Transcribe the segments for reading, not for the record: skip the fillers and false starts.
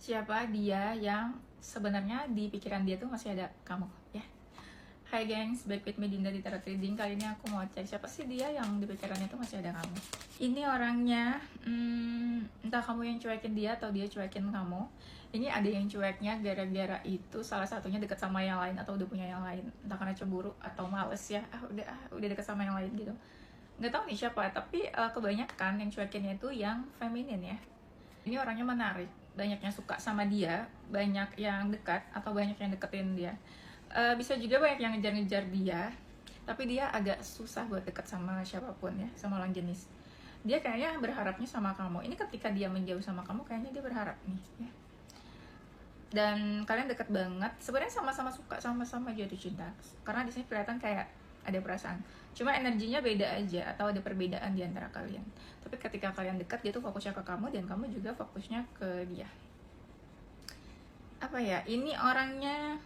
siapa dia yang sebenarnya di pikiran dia tuh masih ada kamu ya. Hai gengs, back with me Dinda di Tarot Reading. Kali ini aku mau cek siapa sih dia yang di pikirannya tuh masih ada kamu. Ini orangnya, entah kamu yang cuekin dia atau dia cuekin kamu. Ini ada yang cueknya gara-gara itu salah satunya deket sama yang lain atau udah punya yang lain. Entah karena cemburu atau males ya, udah deket sama yang lain gitu. Nggak tahu nih siapa, tapi kebanyakan yang cuekinnya itu yang feminin ya. Ini orangnya menarik, banyak yang suka sama dia, banyak yang dekat atau banyak yang deketin dia. Bisa juga banyak yang ngejar-ngejar dia, tapi dia agak susah buat deket sama siapapun ya, sama lawan jenis. Dia kayaknya berharapnya sama kamu. Ini ketika dia menjauh sama kamu, kayaknya dia berharap nih ya. Dan kalian deket banget, sebenarnya sama-sama suka, sama-sama jatuh cinta. Karena di sini kelihatan kayak ada perasaan. Cuma energinya beda aja atau ada perbedaan di antara kalian. Tapi ketika kalian dekat, dia tuh fokusnya ke kamu dan kamu juga fokusnya ke dia. Apa ya? Ini orangnya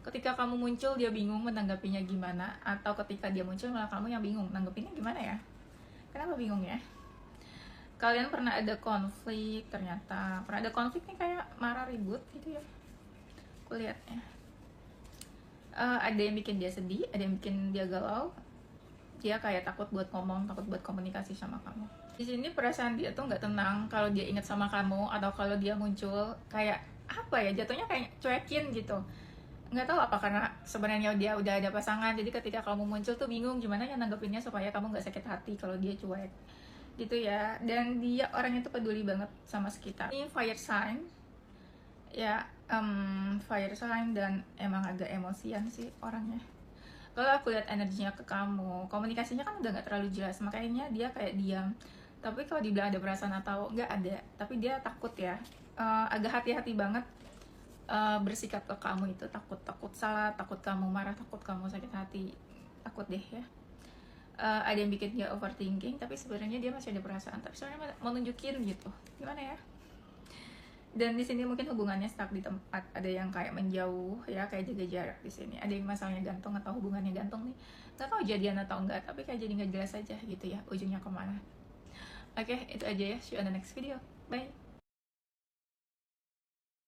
ketika kamu muncul dia bingung menanggapinya gimana, atau ketika dia muncul malah kamu yang bingung nanggepinnya gimana ya. Kenapa bingung ya? Kalian pernah ada konflik, ternyata pernah ada konflik nih, kayak marah ribut gitu ya. Aku lihat ya, ada yang bikin dia sedih, ada yang bikin dia galau. Dia kayak takut buat ngomong, takut buat komunikasi sama kamu. Di sini perasaan dia tuh nggak tenang kalau dia ingat sama kamu, atau kalau dia muncul kayak apa ya, jatuhnya kayak cuekin gitu. Nggak tahu apa karena sebenarnya dia udah ada pasangan, jadi ketika kamu muncul tuh bingung gimana ya nanggepinnya supaya kamu nggak sakit hati kalau dia cuek gitu ya. Dan dia orangnya tuh peduli banget sama sekitar. Ini fire sign ya, fire sign, dan emang agak emosian sih orangnya. Kalau aku lihat energinya ke kamu, komunikasinya kan udah nggak terlalu jelas, makanya dia kayak diam. Tapi kalau dibilang ada perasaan atau nggak ada, tapi dia takut ya, agak hati-hati banget bersikap ke kamu itu. Takut salah, takut kamu marah, takut kamu sakit hati, takut deh ya. Ada yang bikin dia overthinking, tapi sebenarnya dia masih ada perasaan, tapi sebenarnya mau nunjukin gitu, gimana ya. Dan di sini mungkin hubungannya stuck di tempat, ada yang kayak menjauh ya, kayak jaga jarak di sini. Ada yang masalahnya gantung atau hubungannya gantung nih, nggak tahu jadian atau enggak, tapi kayak jadi nggak jelas aja gitu ya ujungnya kemana. Oke, itu aja ya, see you on the next video, bye.